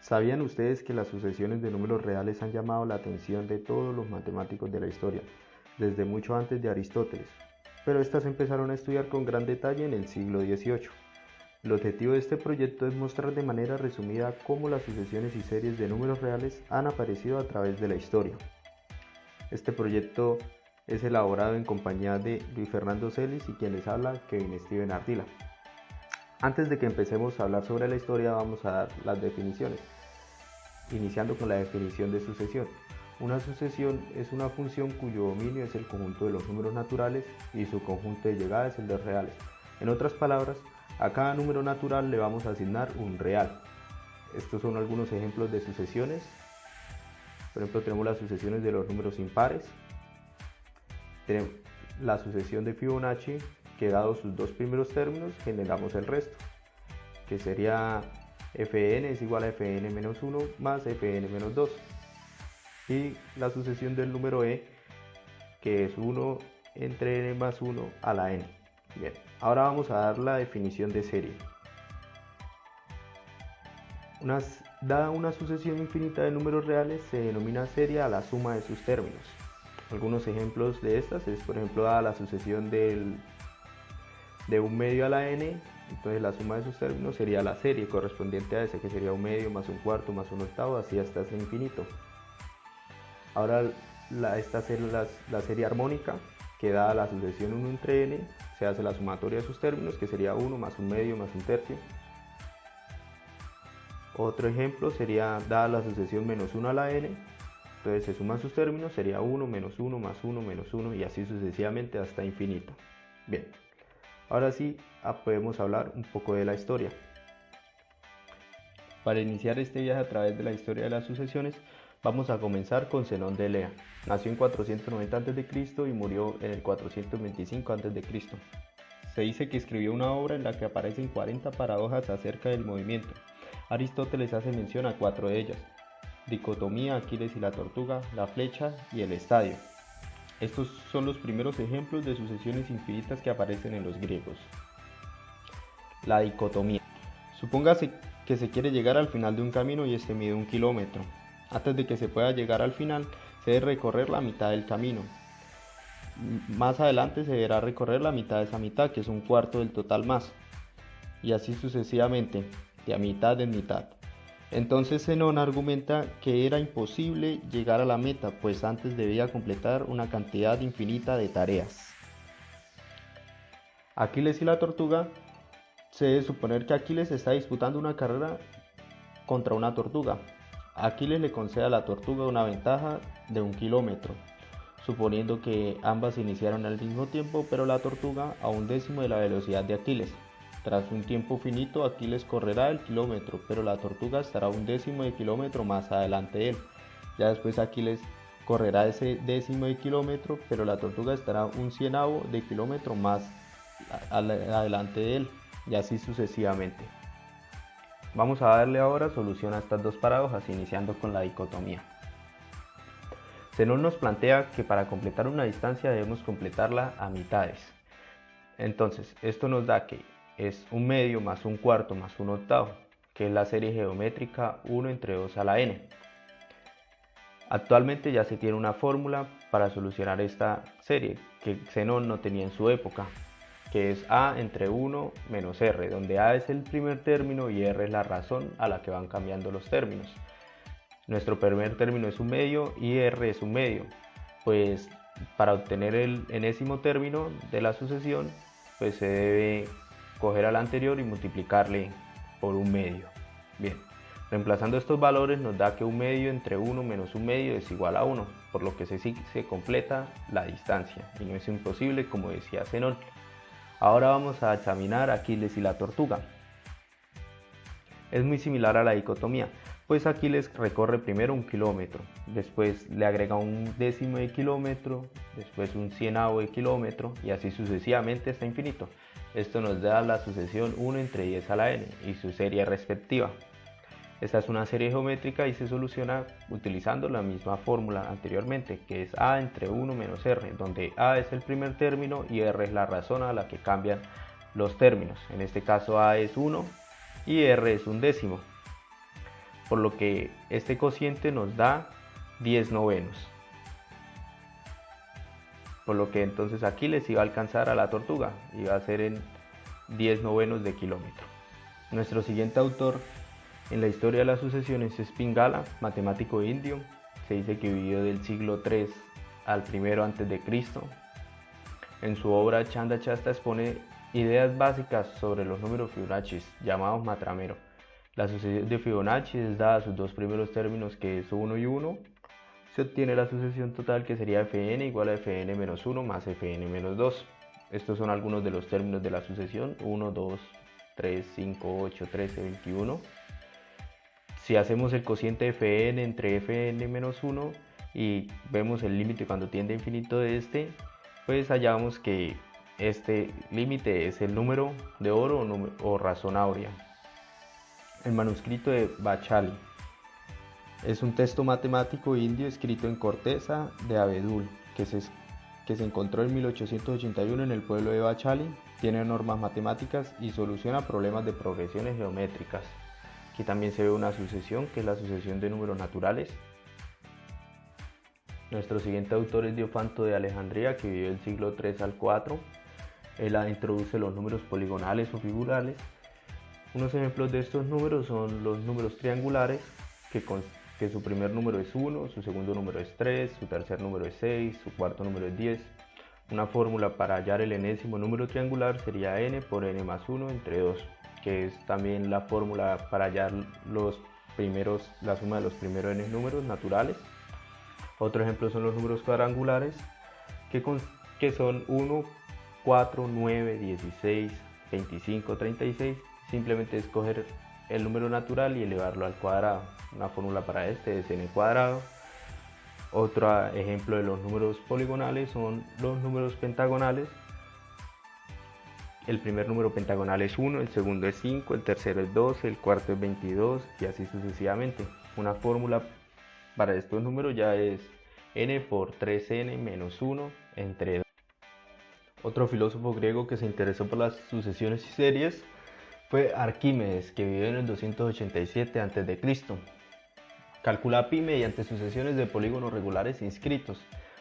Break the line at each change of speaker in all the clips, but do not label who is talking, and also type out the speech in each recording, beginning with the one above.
¿Sabían ustedes que las sucesiones de números reales han llamado la atención de todos los matemáticos de la historia, desde mucho antes de Aristóteles? Pero estas empezaron a estudiar con gran detalle en el siglo XVIII. El objetivo de este proyecto es mostrar de manera resumida cómo las sucesiones y series de números reales han aparecido a través de la historia. Este proyecto es elaborado en compañía de Luis Fernando Celis y quien les habla, Kevin Steven Ardila. Antes de que empecemos a hablar sobre la historia, vamos a dar las definiciones, iniciando con la definición de sucesión. Una sucesión es una función cuyo dominio es el conjunto de los números naturales y su conjunto de llegada es el de los reales. En otras palabras, a cada número natural le vamos a asignar un real. Estos son algunos ejemplos de sucesiones. Por ejemplo, tenemos las sucesiones de los números impares. Tenemos la sucesión de Fibonacci, que dado sus dos primeros términos generamos el resto, que sería Fn es igual a Fn menos 1 más Fn menos 2. Y la sucesión del número e, que es 1 entre n más 1 a la n. Bien, ahora vamos a dar la definición de serie. Dada una sucesión infinita de números reales, se denomina serie a la suma de sus términos. Algunos ejemplos de estas es, por ejemplo, dada la sucesión de 1 medio a la n, entonces la suma de sus términos sería la serie correspondiente a ese, que sería 1 medio más 1 cuarto más 1 octavo, así hasta ese infinito. Ahora esta serie la serie armónica, que dada la sucesión 1 entre n, se hace la sumatoria de sus términos, que sería 1 más 1 medio más 1 tercio. Otro ejemplo sería dada la sucesión menos 1 a la n, entonces se suman sus términos, sería 1 menos 1 más 1 menos 1 y así sucesivamente hasta infinito. Bien, ahora sí podemos hablar un poco de la historia. Para iniciar este viaje a través de la historia de las sucesiones, vamos a comenzar con Zenón de Elea. Nació en 490 a.C. y murió en el 425 a.C. Se dice que escribió una obra en la que aparecen 40 paradojas acerca del movimiento. Aristóteles hace mención a 4 de ellas: dicotomía, Aquiles y la tortuga, la flecha y el estadio. Estos son los primeros ejemplos de sucesiones infinitas que aparecen en los griegos. La dicotomía. Supóngase que se quiere llegar al final de un camino y este mide 1 kilómetro. Antes de que se pueda llegar al final, se debe recorrer la mitad del camino. Más adelante se deberá recorrer la mitad de esa mitad, que es 1/4 del total más. Y así sucesivamente, de a mitad en mitad. Entonces Zenón argumenta que era imposible llegar a la meta, pues antes debía completar una cantidad infinita de tareas. Aquiles y la tortuga. Se debe suponer que Aquiles está disputando una carrera contra una tortuga. Aquiles le concede a la tortuga una ventaja de 1 kilómetro, suponiendo que ambas iniciaron al mismo tiempo, pero la tortuga a 1/10 de la velocidad de Aquiles. Tras un tiempo finito, Aquiles correrá el kilómetro, pero la tortuga estará 1/10 de kilómetro más adelante de él. Ya después Aquiles correrá ese 1/10 de kilómetro, pero la tortuga estará 1/100 de kilómetro más adelante de él, y así sucesivamente. Vamos a darle ahora solución a estas dos paradojas, iniciando con la dicotomía. Zenón nos plantea que para completar una distancia debemos completarla a mitades. Entonces, esto nos da que es 1 medio más 1 cuarto más 1 octavo, que es la serie geométrica 1 entre 2 a la n. Actualmente ya se tiene una fórmula para solucionar esta serie que Zenón no tenía en su época, que es a entre 1 menos r, donde a es el primer término y r es la razón a la que van cambiando los términos. Nuestro primer término es 1 medio y r es 1 medio, pues para obtener el enésimo término de la sucesión, pues se debe coger al anterior y multiplicarle por 1 medio. Bien, reemplazando estos valores nos da que 1 medio entre 1 menos 1 medio es igual a 1, por lo que se completa la distancia y no es imposible, como decía Zenón. Ahora vamos a examinar Aquiles y la tortuga. Es muy similar a la dicotomía, pues Aquiles recorre primero 1 kilómetro, después le agrega 1/10 de kilómetro, después 1/100 de kilómetro y así sucesivamente hasta infinito. Esto nos da la sucesión 1 entre 10 a la n y su serie respectiva. Esta es una serie geométrica y se soluciona utilizando la misma fórmula anteriormente, que es a entre 1 menos r, donde a es el primer término y r es la razón a la que cambian los términos. En este caso a es 1 y r es 1/10. por lo que este cociente nos da 10 novenos. Por lo que entonces aquí les iba a alcanzar a la tortuga, iba a ser en 10 novenos de kilómetro. Nuestro siguiente autor en la historia de las sucesiones es Pingala, matemático indio. Se dice que vivió del siglo III al I a.C. En su obra Chanda Shastra expone ideas básicas sobre los números Fibonacci, llamados matramero. La sucesión de Fibonacci es dada a sus dos primeros términos, que es 1 y 1. Se obtiene la sucesión total, que sería Fn igual a Fn menos 1 más Fn menos 2. Estos son algunos de los términos de la sucesión: 1, 2, 3, 5, 8, 13, 21. Si hacemos el cociente de Fn entre Fn menos 1 y vemos el límite cuando tiende a infinito de este, pues hallamos que este límite es el número de oro o razón áurea. El manuscrito de Bachali es un texto matemático indio escrito en corteza de abedul que se encontró en 1881 en el pueblo de Bachali. Tiene normas matemáticas y soluciona problemas de progresiones geométricas. Aquí también se ve una sucesión, que es la sucesión de números naturales. Nuestro siguiente autor es Diofanto de Alejandría, que vivió del siglo III al IV. Él introduce los números poligonales o figurales. Unos ejemplos de estos números son los números triangulares, que su primer número es 1, su segundo número es 3, su tercer número es 6, su cuarto número es 10. Una fórmula para hallar el enésimo número triangular sería n por n más 1 entre 2, que es también la fórmula para hallar la suma de los primeros n números naturales. Otro ejemplo son los números cuadrangulares, que son 1, 4, 9, 16, 25, 36. Simplemente escoger el número natural y elevarlo al cuadrado. Una fórmula para este es n cuadrado. Otro ejemplo de los números poligonales son los números pentagonales. El primer número pentagonal es 1, el segundo es 5, el tercero es 12, el cuarto es 22 y así sucesivamente. Una fórmula para estos números ya es n por 3n menos 1 entre 2. Otro filósofo griego que se interesó por las sucesiones y series fue Arquímedes, que vivió en el 287 a.C. Calcula pi mediante sucesiones de polígonos regulares inscritos.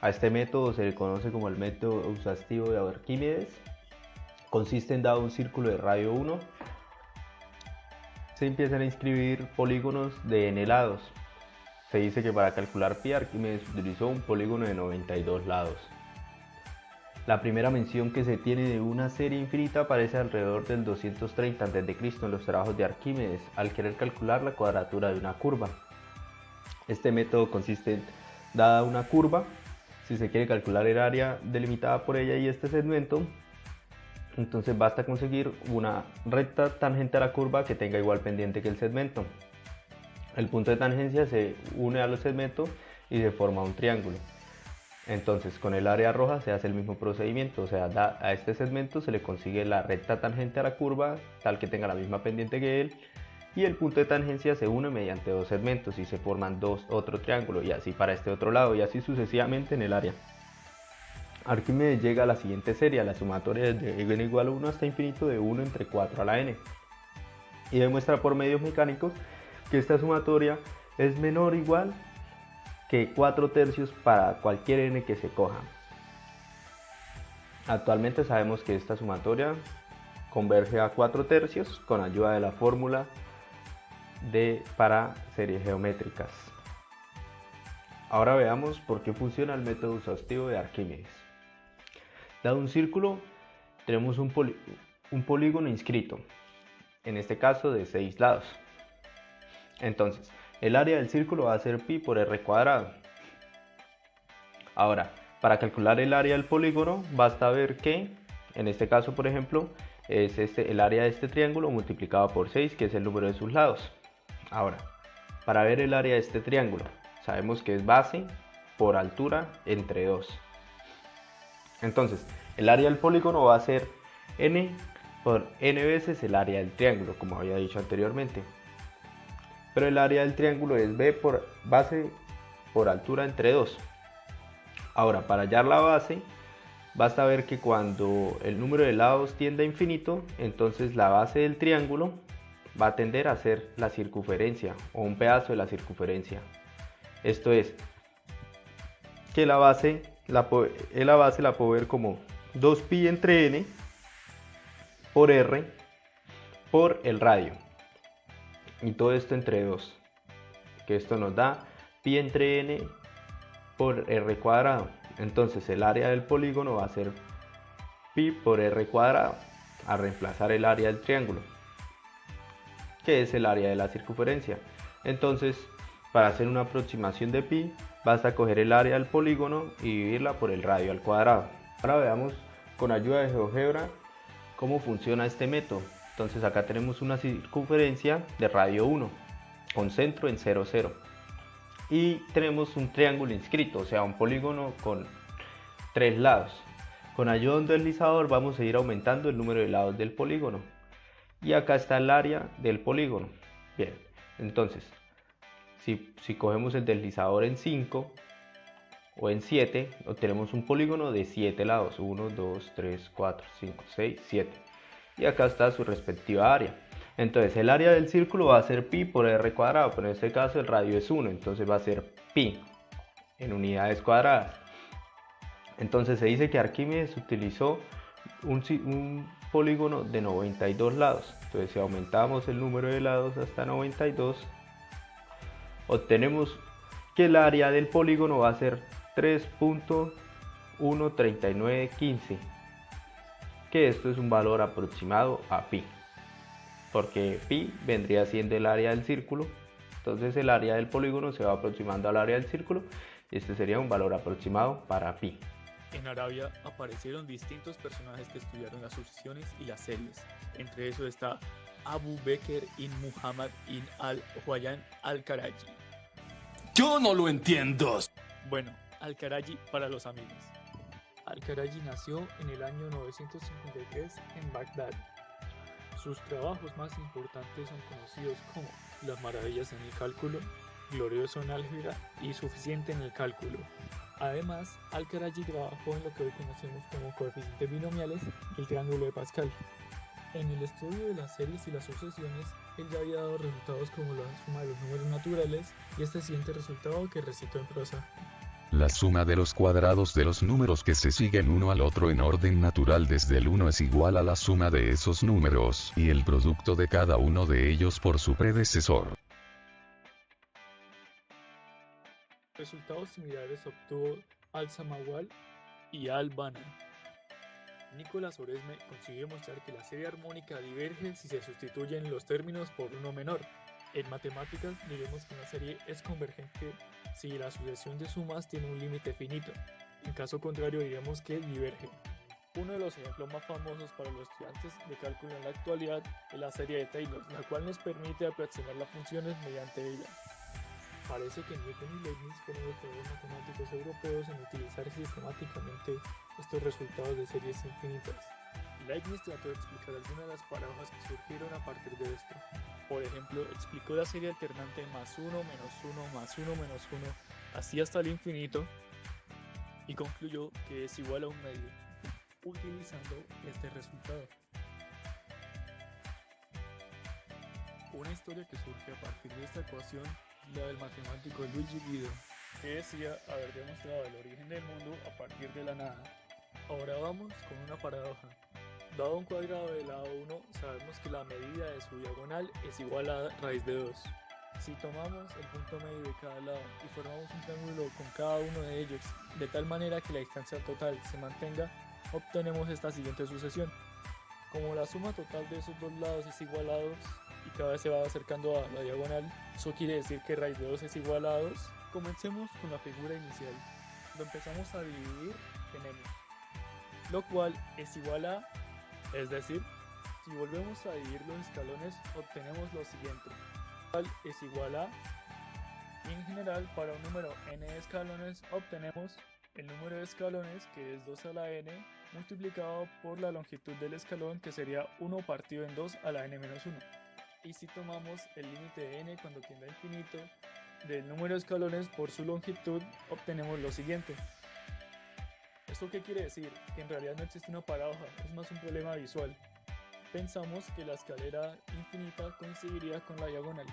A este método se le conoce como el método exhaustivo de Arquímedes. Consiste en, dado un círculo de radio 1, se empiezan a inscribir polígonos de n lados. Se dice que para calcular pi, Arquímedes utilizó un polígono de 92 lados. La primera mención que se tiene de una serie infinita aparece alrededor del 230 a.C. en los trabajos de Arquímedes, al querer calcular la cuadratura de una curva. Este método consiste en, dada una curva, si se quiere calcular el área delimitada por ella y este segmento, entonces basta conseguir una recta tangente a la curva que tenga igual pendiente que el segmento. El punto de tangencia se une a los segmentos y se forma un triángulo. Entonces con el área roja se hace el mismo procedimiento, o sea, a este segmento se le consigue la recta tangente a la curva, tal que tenga la misma pendiente que él, y el punto de tangencia se une mediante dos segmentos y se forman otro triángulo, y así para este otro lado, y así sucesivamente en el área. Arquímedes llega a la siguiente serie, a la sumatoria desde n igual a 1 hasta infinito de 1 entre 4 a la n, y demuestra por medios mecánicos que esta sumatoria es menor o igual que 4 tercios para cualquier n que se coja. Actualmente sabemos que esta sumatoria converge a 4 tercios con ayuda de la fórmula para series geométricas. Ahora veamos por qué funciona el método exhaustivo de Arquímedes. Dado un círculo, tenemos un polígono inscrito, en este caso de 6 lados. Entonces, el área del círculo va a ser pi por r cuadrado. Ahora, para calcular el área del polígono, basta ver que, en este caso por ejemplo, es el área de este triángulo multiplicado por 6, que es el número de sus lados. Ahora, para ver el área de este triángulo, sabemos que es base por altura entre 2. Entonces, el área del polígono va a ser n por n veces el área del triángulo, como había dicho anteriormente. Pero el área del triángulo es b por base por altura entre 2. Ahora, para hallar la base, basta ver que cuando el número de lados tiende a infinito, entonces la base del triángulo va a tender a ser la circunferencia o un pedazo de la circunferencia. Esto es que la base la puedo ver como 2pi entre n por r por el radio, y todo esto entre 2, que esto nos da pi entre n por r cuadrado. Entonces el área del polígono va a ser pi por r cuadrado, a reemplazar el área del triángulo, que es el área de la circunferencia. Entonces, para hacer una aproximación de pi, basta coger el área del polígono y dividirla por el radio al cuadrado. Ahora veamos con ayuda de GeoGebra cómo funciona este método. Entonces acá tenemos una circunferencia de radio 1 con centro en 0, 0, y tenemos un triángulo inscrito, o sea, un polígono con 3 lados. Con ayuda de un deslizador vamos a ir aumentando el número de lados del polígono, y acá está el área del polígono. Bien, entonces si cogemos el deslizador en 5 o en 7, obtenemos un polígono de 7 lados, 1, 2, 3, 4, 5, 6, 7, y acá está su respectiva área. Entonces el área del círculo va a ser pi por r cuadrado, pero en este caso el radio es 1, entonces va a ser pi en unidades cuadradas. Entonces se dice que Arquímedes utilizó un polígono de 92 lados. Entonces si aumentamos el número de lados hasta 92, obtenemos que el área del polígono va a ser 3.13915, que esto es un valor aproximado a pi, porque pi vendría siendo el área del círculo. Entonces el área del polígono se va aproximando al área del círculo, y este sería un valor aproximado para pi.
En Arabia aparecieron distintos personajes que estudiaron las sucesiones y las series. Entre esos está Abu Bekr ibn Muhammad ibn al-Huwayan al-Karaji.
Yo no lo entiendo.
Bueno, al-Karaji para los amigos. Al-Karaji nació en el año 953 en Bagdad. Sus trabajos más importantes son conocidos como Las maravillas en el cálculo, Glorioso en álgebra y Suficiente en el cálculo. Además, al-Karaji trabajó en lo que hoy conocemos como coeficientes binomiales y el triángulo de Pascal. En el estudio de las series y las sucesiones, él ya había dado resultados como la suma de los números naturales y este siguiente resultado que recitó en prosa.
La suma de los cuadrados de los números que se siguen uno al otro en orden natural desde el 1 es igual a la suma de esos números y el producto de cada uno de ellos por su predecesor.
Resultados similares obtuvo al-Samawal y al-Bana. Nicolás Oresme consiguió mostrar que la serie armónica diverge si se sustituyen los términos por uno menor. En matemáticas diremos que una serie es convergente si la sucesión de sumas tiene un límite finito. En caso contrario diremos que diverge. Uno de los ejemplos más famosos para los estudiantes de cálculo en la actualidad es la serie de Taylor, la cual nos permite aproximar las funciones mediante ella. Parece que Newton y Leibniz fueron los primeros matemáticos europeos en utilizar sistemáticamente estos resultados de series infinitas. Leibniz trató de explicar algunas de las paradojas que surgieron a partir de esto. Por ejemplo, explicó la serie alternante más 1 menos 1 más 1 menos 1, así hasta el infinito, y concluyó que es igual a un medio, utilizando este resultado. Una historia que surge a partir de esta ecuación la del matemático Luigi Guido, que decía haber demostrado el origen del mundo a partir de la nada. Ahora vamos con una paradoja. Dado un cuadrado de lado 1, sabemos que la medida de su diagonal es igual a raíz de 2. Si tomamos el punto medio de cada lado y formamos un triángulo con cada uno de ellos, de tal manera que la distancia total se mantenga, obtenemos esta siguiente sucesión. Como la suma total de esos dos lados es igual a 2, y cada vez se va acercando a la diagonal, eso quiere decir que raíz de 2 es igual a 2. Comencemos con la figura inicial. Lo empezamos a dividir, tenemos lo cual es igual a, es decir, si volvemos a dividir los escalones obtenemos lo siguiente, lo cual es igual a, y en general para un número n de escalones obtenemos el número de escalones, que es 2 a la n, multiplicado por la longitud del escalón, que sería 1 partido en 2 a la n menos 1. Y si tomamos el límite de n cuando tiende a infinito del número de escalones por su longitud, obtenemos lo siguiente. ¿Esto qué quiere decir? Que en realidad no existe una paradoja, es más un problema visual. pensamos que la escalera infinita coincidiría con la diagonal.